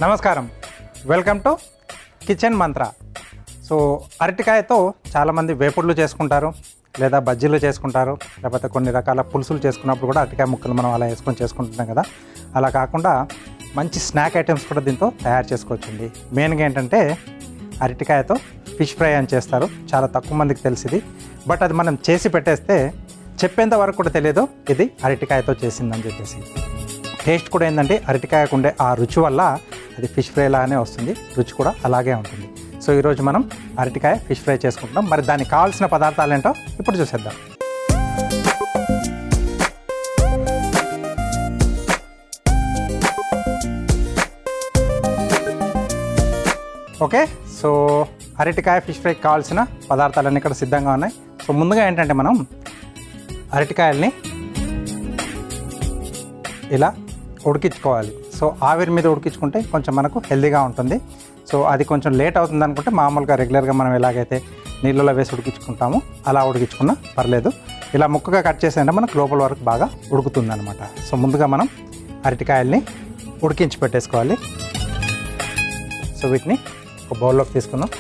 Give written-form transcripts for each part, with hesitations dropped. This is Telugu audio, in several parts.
నమస్కారం, welcome to kitchen Mantra. So అరటికాయతో చాలామంది వేపుడులు చేసుకుంటారు, లేదా బజ్జీలు చేసుకుంటారు, లేకపోతే కొన్ని రకాల పులుసులు చేసుకున్నప్పుడు కూడా అరటికాయ ముక్కలు మనం అలా వేసుకొని చేసుకుంటున్నాం కదా. అలా కాకుండా మంచి స్నాక్ ఐటమ్స్ కూడా దీంతో తయారు చేసుకోవచ్చండి. మెయిన్గా ఏంటంటే అరటికాయతో ఫిష్ ఫ్రై అని చేస్తారు, చాలా తక్కువ మందికి తెలిసింది. బట్ అది మనం చేసి పెట్టేస్తే చెప్పేంత వరకు కూడా తెలియదు ఇది అరటికాయతో చేసిందని చెప్పేసి. టేస్ట్ కూడా ఏంటంటే అరటికాయకు ఉండే ఆ రుచి వల్ల అది ఫిష్ ఫ్రై లాగానే వస్తుంది, రుచి కూడా అలాగే ఉంటుంది. సో ఈరోజు మనం అరటికాయ ఫిష్ ఫ్రై చేసుకుంటున్నాం. మరి దానికి కావాల్సిన పదార్థాలు ఏంటో ఇప్పుడు చూసేద్దాం. ఓకే, సో అరటికాయ ఫిష్ ఫ్రైకి కావాల్సిన పదార్థాలన్నీ ఇక్కడ సిద్ధంగా ఉన్నాయి. సో ముందుగా ఏంటంటే మనం అరటికాయల్ని ఇలా ఉడికించుకోవాలి. సో ఆవిరి మీద ఉడికించుకుంటే కొంచెం మనకు హెల్తీగా ఉంటుంది. సో అది కొంచెం లేట్ అవుతుంది అనుకుంటే మామూలుగా రెగ్యులర్గా మనం ఎలాగైతే నీళ్ళలో వేసి ఉడికించుకుంటామో అలా ఉడికించుకున్నా పర్లేదు. ఇలా ముక్కగా కట్ చేసేయంటే మనకు లోపల వరకు బాగా ఉడుకుతుంది అనమాట. సో ముందుగా మనం అరటికాయల్ని ఉడికించి పెట్టేసుకోవాలి. సో వీటిని ఒక బౌల్లోకి తీసుకుందాం.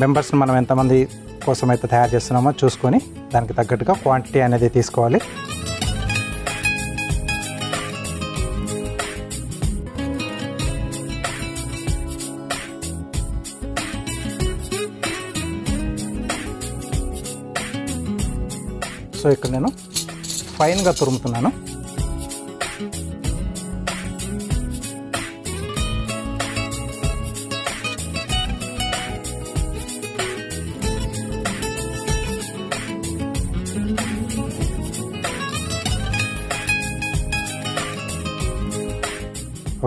మెంబర్స్ని మనం ఎంతమంది కోసం అయితే తయారు చేస్తున్నామో చూసుకొని దానికి తగ్గట్టుగా క్వాంటిటీ అనేది తీసుకోవాలి. సో ఇక్కడ నేను ఫైన్గా తురుముతున్నాను.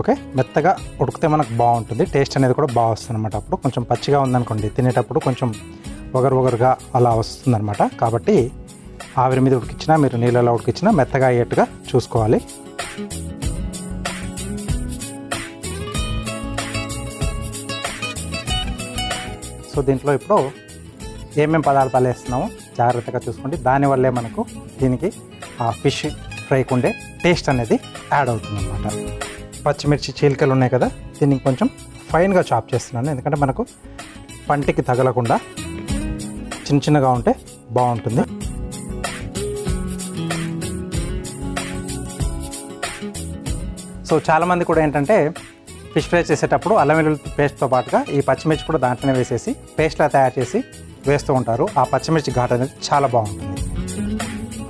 ఓకే, మెత్తగా ఉడికితే మనకు బాగుంటుంది, టేస్ట్ అనేది కూడా బాగా వస్తుంది అనమాట. అప్పుడు కొంచెం పచ్చిగా ఉందనుకోండి తినేటప్పుడు కొంచెం ఒగరుగా అలా వస్తుంది అనమాట. కాబట్టి ఆవిరి మీద ఉడికించినా మీరు నీళ్ళలో ఉడికించినా మెత్తగా అయ్యేట్టుగా చూసుకోవాలి. సో దీంట్లో ఇప్పుడు ఏమేమి పదార్థాలు వేస్తున్నామో జాగ్రత్తగా చూసుకోండి. దానివల్లే మనకు దీనికి ఆ ఫిష్ ఫ్రైకి ఉండే టేస్ట్ అనేది యాడ్ అవుతుంది అనమాట. పచ్చిమిర్చి చీలికలు ఉన్నాయి కదా, దీన్ని కొంచెం ఫైన్గా చాప్ చేస్తున్నాను, ఎందుకంటే మనకు పంటికి తగలకుండా చిన్నగా ఉంటే బాగుంటుంది. సో చాలామంది కూడా ఏంటంటే ఫిష్ ఫ్రై చేసేటప్పుడు అల్లం వెల్లుల్లి పేస్ట్తో పాటుగా ఈ పచ్చిమిర్చి కూడా దాంట్లోనే వేసేసి పేస్ట్లా తయారు చేసి వేస్తూ ఉంటారు. ఆ పచ్చిమిర్చి ఘాటు అనేది చాలా బాగుంటుంది.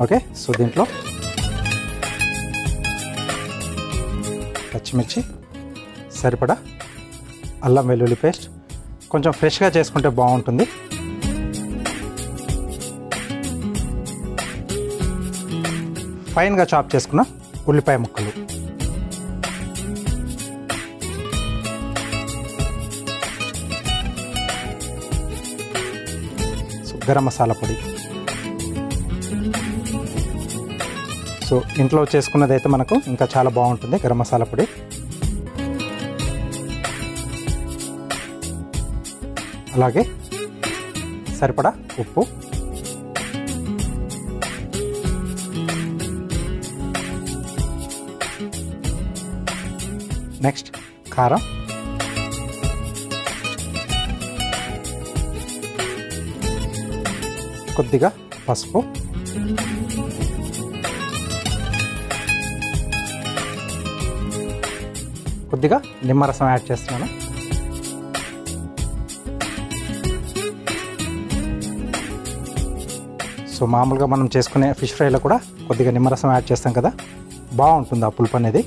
ఓకే, సో దీంట్లో పచ్చిమిర్చి సరిపడా అల్లం వెల్లుల్లి పేస్ట్, కొంచెం ఫ్రెష్గా చేసుకుంటే బాగుంటుంది. ఫైన్గా చాప్ చేసుకున్న ఉల్లిపాయ ముక్కలు, గరం మసాలా పొడి. సో ఇంట్లో చేసుకున్నది అయితే మనకు ఇంకా చాలా బాగుంటుంది గరం మసాలా పొడి. అలాగే సరిపడా ఉప్పు, నెక్స్ట్ కారం, కొద్దిగా పసుపు, కొద్దిగా నిమ్మరసం యాడ్ చేస్తున్నాను. సో మామూలుగా మనం చేసుకునే ఫిష్ ఫ్రైలో కూడా కొద్దిగా నిమ్మరసం యాడ్ చేస్తాం కదా, బాగుంటుంది ఆ పులుపు అనేది.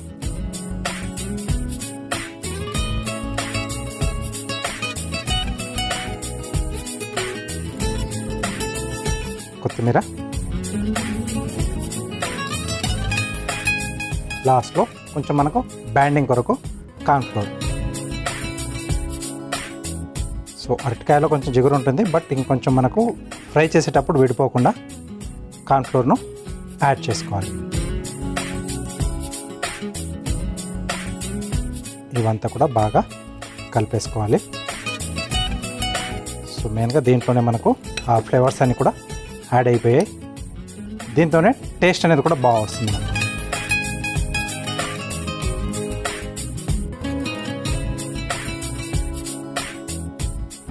కొత్తిమీర, లాస్ట్లో కొంచెం మనకు బ్యాండింగ్ కొరకు కార్న్ఫ్లోర్. సో అరటికాయలో కొంచెం జిగురు ఉంటుంది, బట్ ఇంకొంచెం మనకు ఫ్రై చేసేటప్పుడు విడిపోకుండా కార్న్ఫ్లోర్ను యాడ్ చేసుకోవాలి. ఇవంతా కూడా బాగా కలిపేసుకోవాలి. సో మెయిన్గా దీంట్లోనే మనకు ఆ ఫ్లేవర్స్ అన్నీ కూడా యాడ్ అయిపోయాయి. దీంతోనే టేస్ట్ అనేది కూడా బాగా వస్తుంది.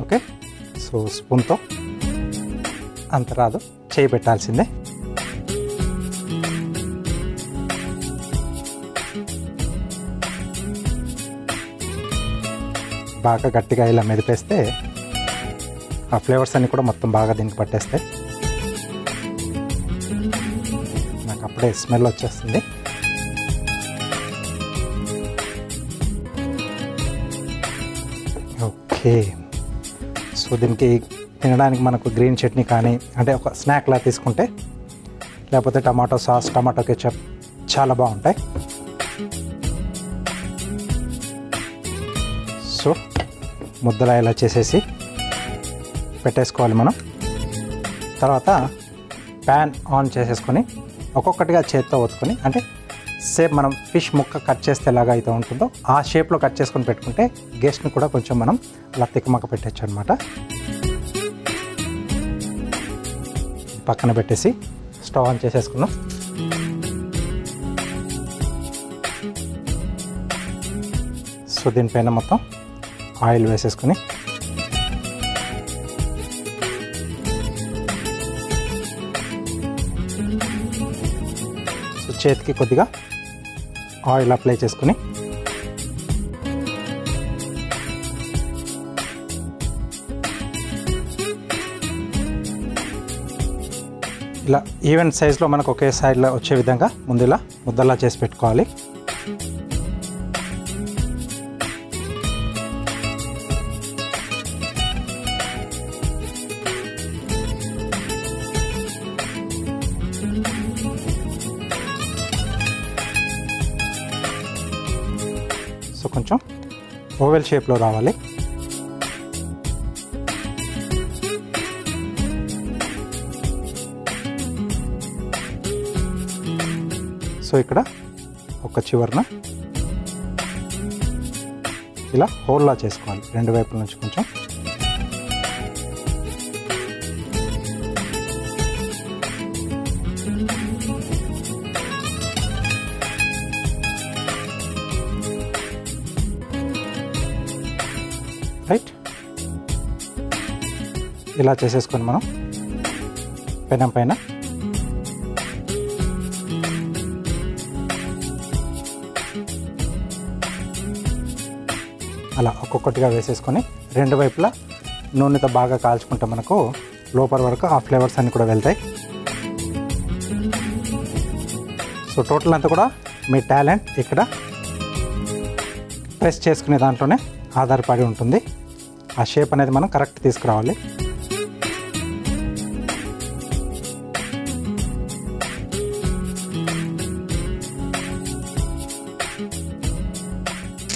ఓకే, సో స్పూన్తో అంత రాదు, చేయి పెట్టాల్సిందే. బాగా గట్టిగా ఇలా మెదిపేస్తే ఆ ఫ్లేవర్స్ అన్నీ కూడా మొత్తం బాగా దీనికి పట్టేస్తాయి. నాకు అప్పుడే స్మెల్ వచ్చేస్తుంది. ఓకే, సో దీనికి తినడానికి మనకు గ్రీన్ చట్నీ కానీ అంటే ఒక స్నాక్లా తీసుకుంటే, లేకపోతే టమాటో సాస్, టమాటో కెచప్ చాలా బాగుంటాయి. సో ముద్దలా ఇలా చేసేసి పెట్టేసుకోవాలి మనం. తర్వాత ప్యాన్ ఆన్ చేసేసుకొని ఒక్కొక్కటిగా చేత్తో ఒత్తుకొని, అంటే సేమ్ మనం ఫిష్ ముక్క కట్ చేస్తే ఎలాగ అయితే ఉంటుందో ఆ షేప్లో కట్ చేసుకొని పెట్టుకుంటే గెస్ట్ని కూడా కొంచెం మనం అలా తిక్కమక్క పెట్టచ్చు అనమాట. పక్కన పెట్టేసి స్టవ్ ఆన్ చేసేసుకున్నాం. సో దీనిపైన మొత్తం ఆయిల్ వేసేసుకుని సో చేతికి కొద్దిగా ఆయిల్ అప్లై చేసుకుని ఇలా ఈవెన్ సైజులో మనకు ఒకే సైడ్లో వచ్చే విధంగా ముందు ఇలా ముద్దలా చేసి పెట్టుకోవాలి. సో కొంచెం ఓవెల్ షేప్లో రావాలి. సో ఇక్కడ ఒక చివరన ఇలా హోల్లా చేసుకోవాలి రెండు వైపుల నుంచి కొంచెం. రైట్, ఇలా చేసేసుకొని మనం పెనం పైన అలా ఒక్కొక్కటిగా వేసేసుకొని రెండు వైపులా నూనెతో బాగా కాల్చుకుంటే మనకు లోపల వరకు ఆ ఫ్లేవర్స్ అన్నీ కూడా వెళ్తాయి. సో టోటల్ అంతా కూడా మీ టాలెంట్ ఇక్కడ ప్రెస్ చేసుకునే దాంట్లోనే ఆధారపడి ఉంటుంది. ఆ షేప్ అనేది మనం కరెక్ట్ తీసుకురావాలి.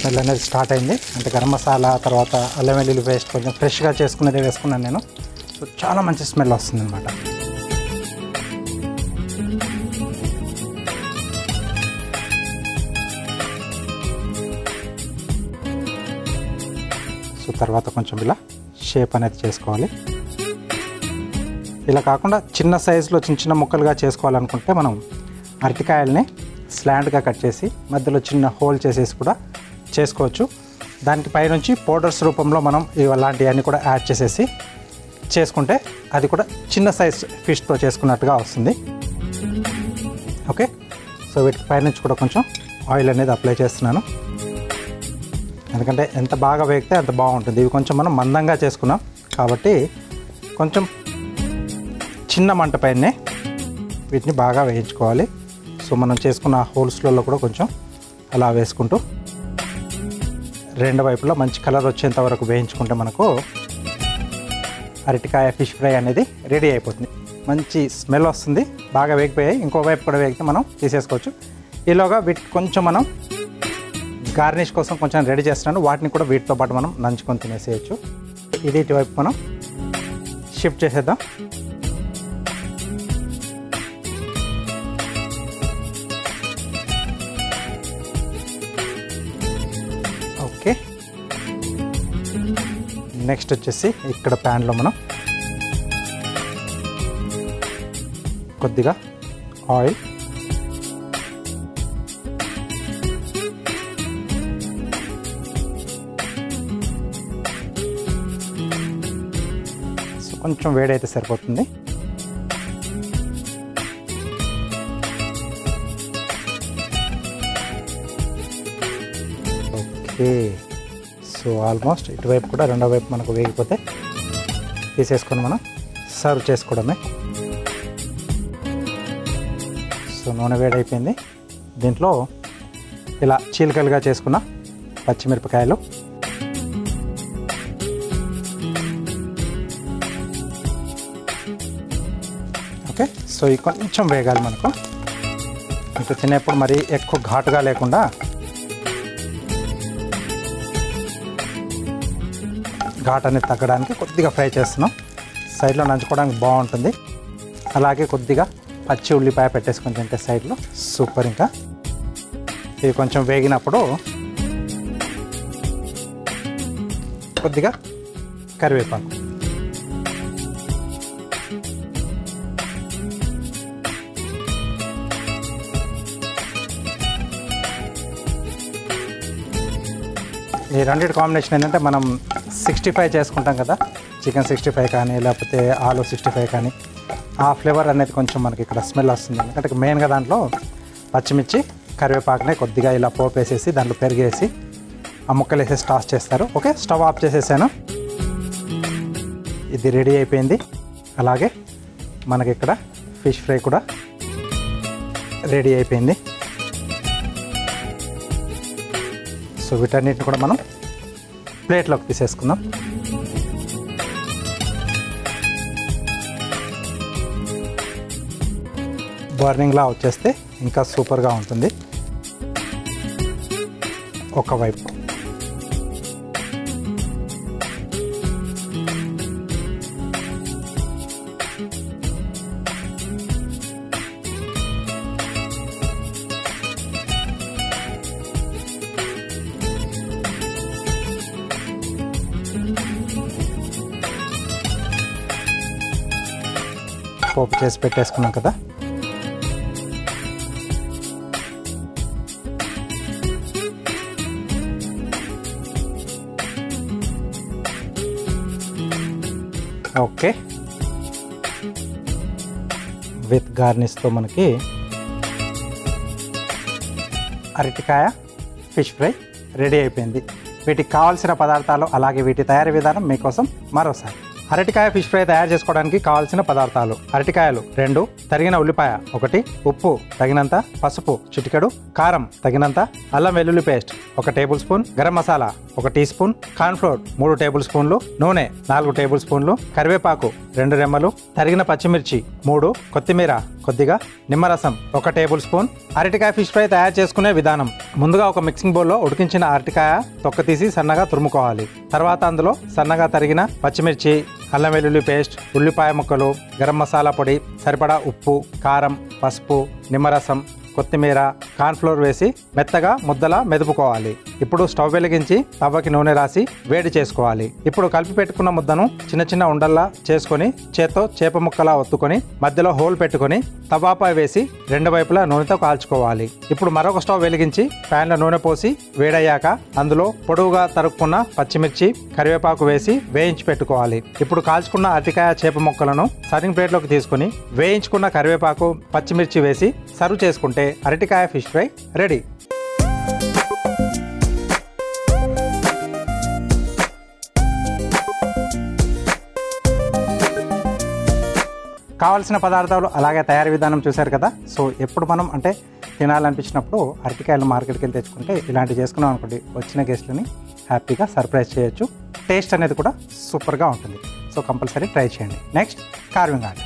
స్మెల్ అనేది స్టార్ట్ అయింది. అంటే గరం మసాలా, తర్వాత అల్లం వెల్లుల్లి పేస్ట్ కొంచెం ఫ్రెష్గా చేసుకునేది వేసుకున్నాను నేను. సో చాలా మంచి స్మెల్ వస్తుంది అనమాట. సో తర్వాత కొంచెం ఇలా షేప్ అనేది చేసుకోవాలి. ఇలా కాకుండా చిన్న సైజులో చిన్న చిన్న ముక్కలుగా చేసుకోవాలనుకుంటే మనం అరటికాయల్ని స్లాంట్గా కట్ చేసి మధ్యలో చిన్న హోల్ చేసేసి కూడా చేసుకోవచ్చు. దానికి పైనుంచి పౌడర్స్ రూపంలో మనం ఇలాంటివన్నీ కూడా యాడ్ చేసేసి చేసుకుంటే అది కూడా చిన్న సైజ్ ఫిష్తో చేసుకున్నట్టుగా వస్తుంది. ఓకే, సో వీటికి పైనుంచి కూడా కొంచెం ఆయిల్ అనేది అప్లై చేస్తున్నాను. ఎందుకంటే ఎంత బాగా వేగితే అంత బాగుంటుంది. ఇవి కొంచెం మనం మందంగా చేసుకున్నాం కాబట్టి కొంచెం చిన్న మంట పైనే వీటిని బాగా వేయించుకోవాలి. సో మనం చేసుకున్న హోల్స్లలో కూడా కొంచెం అలా వేసుకుంటూ రెండు వైపులా మంచి కలర్ వచ్చేంత వరకు వేయించుకుంటే మనకు అరటికాయ ఫిష్ ఫ్రై అనేది రెడీ అయిపోతుంది. మంచి స్మెల్ వస్తుంది. బాగా వేగిపోయాయి. ఇంకో వైపు కూడా వేగితే మనం తీసేసుకోవచ్చు. ఈలోగా వీటికి కొంచెం మనం గార్నిష్ కోసం కొంచెం రెడీ చేస్తున్నాను. వాటిని కూడా వీటితో పాటు మనం నంచుకొని తినేసేయచ్చు. ఇది ఇటువైపు మనం షిఫ్ట్ చేసేద్దాం. నెక్స్ట్ వచ్చేసి ఇక్కడ ప్యాన్లో మనం కొద్దిగా ఆయిల్, సో కొంచెం వేడైతే సరిపోతుంది. ఓకే, సో ఆల్మోస్ట్ ఇటువైపు కూడా రెండో వైపు మనకు వేగిపోతే తీసేసుకొని మనం సర్వ్ చేసుకోవడమే. సో నూనె వేడైపోయింది. దీంట్లో ఇలా చీలికలుగా చేసుకున్న పచ్చిమిరపకాయలు, ఓకే. సో ఇవి కొంచెం వేగాలి మనకు. ఇంకా తినేప్పుడు మరీ ఎక్కువ ఘాటుగా లేకుండా ఘాట్ అనేది తగ్గడానికి కొద్దిగా ఫ్రై చేస్తున్నాం. సైడ్లో నంచుకోవడానికి బాగుంటుంది. అలాగే కొద్దిగా పచ్చి ఉల్లిపాయ పెట్టేసుకొని తింటే సైడ్లో సూపర్. ఇంకా ఇది కొంచెం వేగినప్పుడు కొద్దిగా కరివేపాకు, ఈ రెండింటి కాంబినేషన్ ఏంటంటే మనం 65 చేసుకుంటాం కదా, చికెన్ 65 కానీ లేకపోతే ఆలు 65 కానీ, ఆ ఫ్లేవర్ అనేది కొంచెం మనకి ఇక్కడ స్మెల్ వస్తుంది. ఎందుకంటే మెయిన్గా దాంట్లో పచ్చిమిర్చి కరివేపాకునే కొద్దిగా ఇలా పోపు వేసేసి దాంట్లో పెరిగేసి ఆ ముక్కలు వేసేసి టాస్ చేస్తారు. ఓకే, స్టవ్ ఆఫ్ చేసేసాను. ఇది రెడీ అయిపోయింది. అలాగే మనకి ఇక్కడ ఫిష్ ఫ్రై కూడా రెడీ అయిపోయింది. సో వీటన్నిటిని కూడా మనం ప్లేట్లోకి తీసేసుకుందాం. బర్నింగ్లా వచ్చేస్తే ఇంకా సూపర్గా ఉంటుంది. ఒకవైపు పోపు చేసి పెట్టేసుకున్నాం కదా. ఓకే, విత్ గార్నిష్తో మనకి అరటికాయ ఫిష్ ఫ్రై రెడీ అయిపోయింది. వీటికి కావాల్సిన పదార్థాలు అలాగే వీటి తయారీ విధానం మీకోసం మరోసారి. అరటికాయ ఫిష్ ఫ్రై తయారు చేసుకోవడానికి కావాల్సిన పదార్థాలు: అరటికాయలు 2, తరిగిన ఉల్లిపాయ 1, ఉప్పు తగినంత, పసుపు చిటికెడు, కారం తగినంత, అల్లం వెల్లుల్లి paste 1 tablespoon, garam masala 1 teaspoon, cornflour 3 table స్పూన్లు, నూనె 4 టేబుల్ స్పూన్లు, కరివేపాకు 2 రెమ్మలు, తరిగిన పచ్చిమిర్చి 3, కొత్తిమీర కొద్దిగా, నిమ్మరసం 1 టేబుల్ స్పూన్. అరటికాయ ఫిష్ ఫ్రై తయారు చేసుకునే విధానం: ముందుగా ఒక మిక్సింగ్ బౌల్లో ఉడికించిన అరటికాయ తొక్క తీసి సన్నగా తురుముకోవాలి. తర్వాత అందులో సన్నగా తరిగిన పచ్చిమిర్చి, అల్లం వెల్లుల్లి పేస్ట్, ఉల్లిపాయ ముక్కలు, గరం మసాలా పొడి, సరిపడా ఉప్పు, కారం, పసుపు, నిమ్మరసం, కొత్తిమీర, కార్న్ఫ్లోర్ వేసి మెత్తగా ముద్దలా మెదుపుకోవాలి. ఇప్పుడు స్టవ్ వెలిగించి తవ్వకి నూనె రాసి వేడి చేసుకోవాలి. ఇప్పుడు కలిపి పెట్టుకున్న ముద్దను చిన్న చిన్న ఉండల్లా చేసుకొని చేత్తో చేప ముక్కలా ఒత్తుకొని మధ్యలో హోల్ పెట్టుకొని తవాపై వేసి 2 వైపులా నూనెతో కాల్చుకోవాలి. ఇప్పుడు మరొక స్టవ్ వెలిగించి ప్యాన్లో నూనె పోసి వేడయ్యాక అందులో పొడవుగా తరుక్కున్న పచ్చిమిర్చి, కరివేపాకు వేసి వేయించి పెట్టుకోవాలి. ఇప్పుడు కాల్చుకున్న అరటికాయ చేప ముక్కలను సర్వింగ్ ప్లేట్లోకి తీసుకుని వేయించుకున్న కరివేపాకు, పచ్చిమిర్చి వేసి సర్వ్ చేసుకుంటే అరటికాయ ఫిష్ ఫ్రై రెడీ. కావాల్సిన పదార్థాలు అలాగే తయారీ విధానం చూశారు కదా. సో ఎప్పుడు మనం అంటే తినాలనిపించినప్పుడు అరటికాయలు మార్కెట్కి వెళ్ళి తెచ్చుకుంటే ఇలాంటివి చేసుకున్నాం అనుకోండి, వచ్చిన గెస్ట్లని హ్యాపీగా సర్ప్రైజ్ చేయొచ్చు. టేస్ట్ అనేది కూడా సూపర్గా ఉంటుంది. సో కంపల్సరీ ట్రై చేయండి. Next carving art.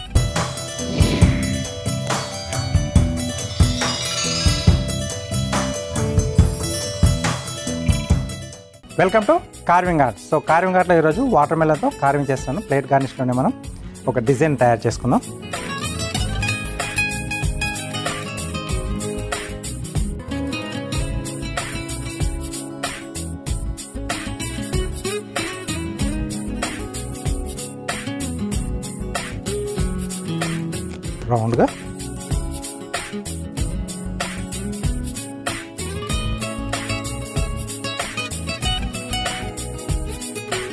Welcome to carving art. So carving ఆర్ట్లో ఈరోజు వాటర్ మెలన్తో కార్వింగ్ చేస్తున్నాను. ప్లేట్ గార్నిష్లోనే మనం ఒక డిజైన్ తయారు చేసుకుందాం. రౌండ్గా.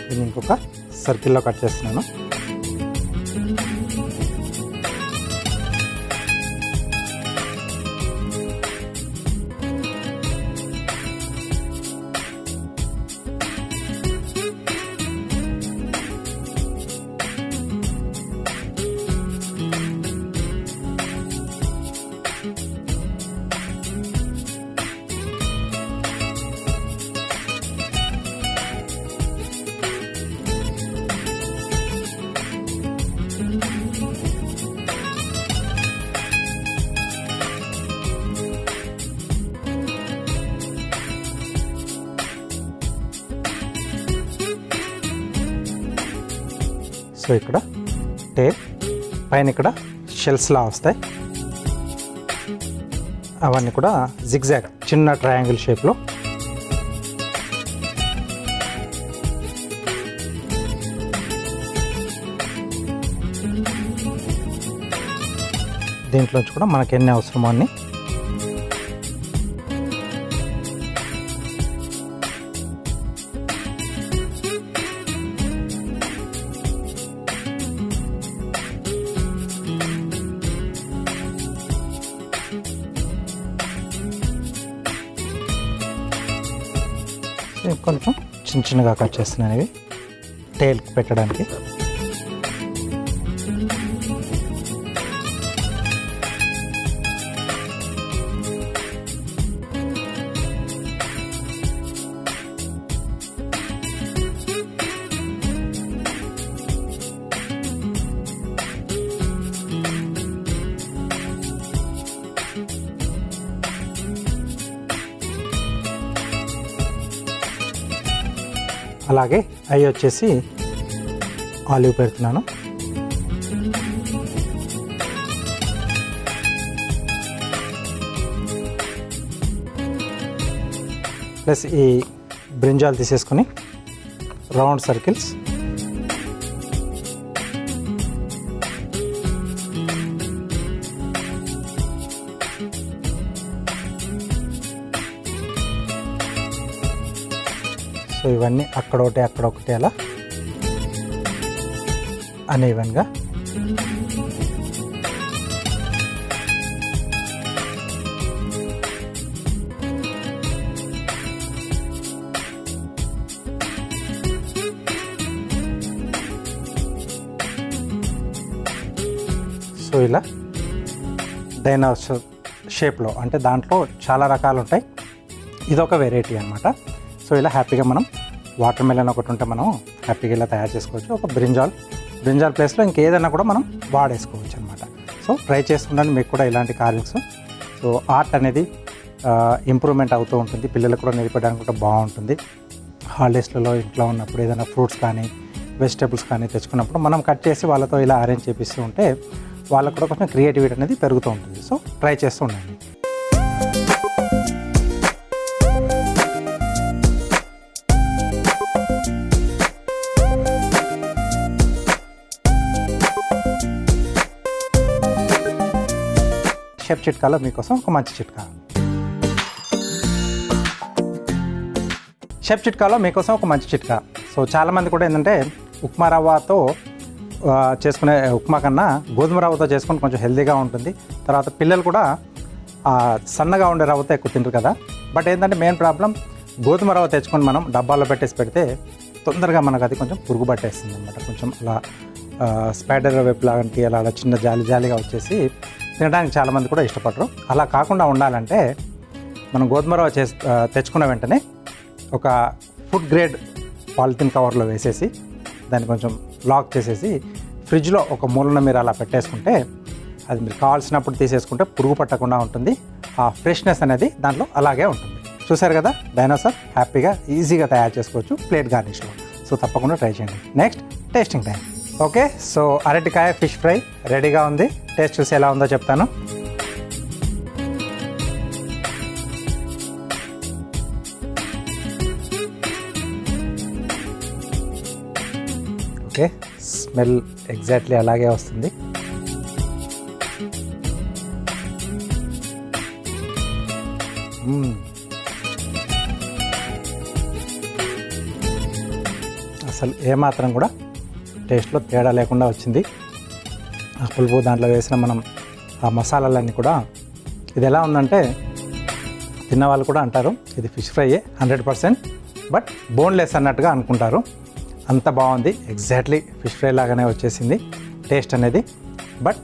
దీన్ని ఇంకొక సర్కిల్లో కట్ చేస్తున్నాను. సో ఇక్కడ టేల్ పైన ఇక్కడ షెల్స్లా వస్తాయి. అవన్నీ కూడా జిగ్జాగ్ చిన్న ట్రయాంగిల్ షేప్లో. దీంట్లోంచి కూడా మనకి ఎన్ని అవసరమో అన్ని కొంచెం చిన్న చిన్నగా కట్ చేస్తున్నాను ఇవి టేల్కి పెట్టడానికి. అలాగే అవి వచ్చేసి ఆలివ్ పెడుతున్నాను. ప్లస్ ఈ బ్రింజాల్ తీసేసుకొని రౌండ్ సర్కిల్స్. సో ఇవన్నీ అక్కడొకటి అక్కడొకటి అలా అనేవన్గా. సో ఇలా డైనోసార్ షేప్లో, అంటే దాంట్లో చాలా రకాలు ఉంటాయి, ఇదొక వెరైటీ అనమాట. సో ఇలా హ్యాపీగా మనం వాటర్ మెలన్ ఒకటి ఉంటే మనం హ్యాపీగా ఇలా తయారు చేసుకోవచ్చు. ఒక బ్రింజాల్ ప్లేస్లో ఇంకేదైనా కూడా మనం వాడేసుకోవచ్చు అనమాట. సో ట్రై చేస్తుండండి మీకు కూడా ఇలాంటి కార్వింగ్స్. సో ఆర్ట్ అనేది ఇంప్రూవ్మెంట్ అవుతూ ఉంటుంది, పిల్లలకు కూడా నేర్పడానికి కూడా బాగుంటుంది. హాలిడేస్లలో ఇంట్లో ఉన్నప్పుడు ఏదైనా ఫ్రూట్స్ కానీ వెజిటేబుల్స్ కానీ తెచ్చుకున్నప్పుడు మనం కట్ చేసి వాళ్ళతో ఇలా అరేంజ్ చేపిస్తూ ఉంటే వాళ్ళకు కూడా కొంచెం క్రియేటివిటీ అనేది పెరుగుతూ ఉంటుంది. సో ట్రై చేస్తూ ఉండండి. షెఫ్ చిట్కాలో మీకోసం ఒక మంచి చిట్కా. షెఫ్ చిట్కాలో మీకోసం ఒక మంచి చిట్కా. సో చాలామంది కూడా ఏంటంటే ఉప్మా రవ్వతో చేసుకునే ఉప్మా కన్నా గోధుమ రవ్వతో చేసుకుని కొంచెం హెల్తీగా ఉంటుంది. తర్వాత పిల్లలు కూడా సన్నగా ఉండే రవ్వతో ఎక్కువ తింటారు కదా. బట్ ఏంటంటే మెయిన్ ప్రాబ్లం గోధుమ రవ్వ తెచ్చుకొని మనం డబ్బాలో పెట్టేసి పెడితే తొందరగా మనకు అది కొంచెం పురుగు పట్టేస్తుంది అనమాట. కొంచెం అలా స్పైడర్ వెబ్ లాంటి అలా చిన్న జాలిగా వచ్చేసి తినడానికి చాలామంది కూడా ఇష్టపడరు. అలా కాకుండా ఉండాలంటే మనం గోధుమ రవ్వ తెచ్చుకున్న వెంటనే ఒక ఫుడ్ గ్రేడ్ పాలిథిన్ కవర్లో వేసేసి దాన్ని కొంచెం లాక్ చేసేసి ఫ్రిడ్జ్లో ఒక మూలన మీరు అలా పెట్టేసుకుంటే అది మీరు కావాల్సినప్పుడు తీసేసుకుంటే పురుగు పట్టకుండా ఉంటుంది. ఆ ఫ్రెష్నెస్ అనేది దాంట్లో అలాగే ఉంటుంది. చూసారు కదా, డైనోసార్ హ్యాపీగా ఈజీగా తయారు చేసుకోవచ్చు ప్లేట్ గార్నిష్లో. సో తప్పకుండా ట్రై చేయండి. Next tasting time. Okay, so అరటికాయ ఫిష్ ఫ్రై రెడీగా ఉంది. టేస్ట్ చూసి ఎలా ఉందో చెప్తాను. ఓకే, స్మెల్ ఎగ్జాక్ట్లీ అలాగే వస్తుంది. అసలు ఏమాత్రం కూడా టేస్ట్లో తేడా లేకుండా వచ్చింది. ఆ పులుపు దాంట్లో వేసిన మనం ఆ మసాలాలన్నీ కూడా, ఇది ఎలా ఉందంటే తిన్నవాళ్ళు కూడా అంటారు ఇది ఫిష్ ఫ్రైయే 100%, బట్ బోన్లెస్ అన్నట్టుగా అనుకుంటారు. అంత బాగుంది, ఎగ్జాక్ట్లీ ఫిష్ ఫ్రై లాగానే వచ్చేసింది టేస్ట్ అనేది. బట్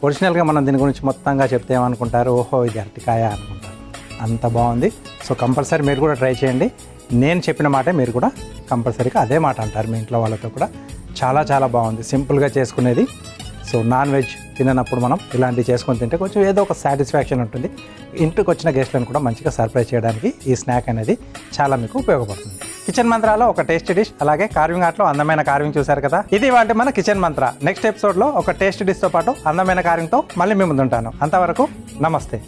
ఒరిజినల్గా మనం దీని గురించి మొత్తంగా చెప్తే ఏమనుకుంటారు, ఓహో ఇది అరటికాయ అనుకుంటారు. అంత బాగుంది. సో కంపల్సరీ మీరు కూడా ట్రై చేయండి. నేను చెప్పిన మాటే మీరు కూడా కంపల్సరీగా అదే మాట అంటారు మీ ఇంట్లో వాళ్ళతో కూడా. చాలా చాలా బాగుంది, సింపుల్గా చేసుకునేది. సో నాన్ వెజ్ తిననప్పుడు మనం ఇలాంటివి చేసుకొని తింటే కొంచెం ఏదో ఒక సాటిస్ఫాక్షన్ ఉంటుంది. ఇంటికి వచ్చిన గెస్ట్లను కూడా మంచిగా సర్ప్రైజ్ చేయడానికి ఈ స్నాక్ అనేది చాలా మీకు ఉపయోగపడుతుంది. కిచెన్ మంత్రాలో ఒక టేస్టీ డిష్, అలాగే కార్వింగ్ ఆర్ట్లో అందమైన కార్వింగ్ చూశారు కదా. ఇది వాటి మన కిచెన్ మంత్ర. నెక్స్ట్ ఎపిసోడ్లో ఒక టేస్టీ డిష్తో పాటు అందమైన కార్వింగ్తో మళ్ళీ మీ ముందుంటాను. అంతవరకు నమస్తే.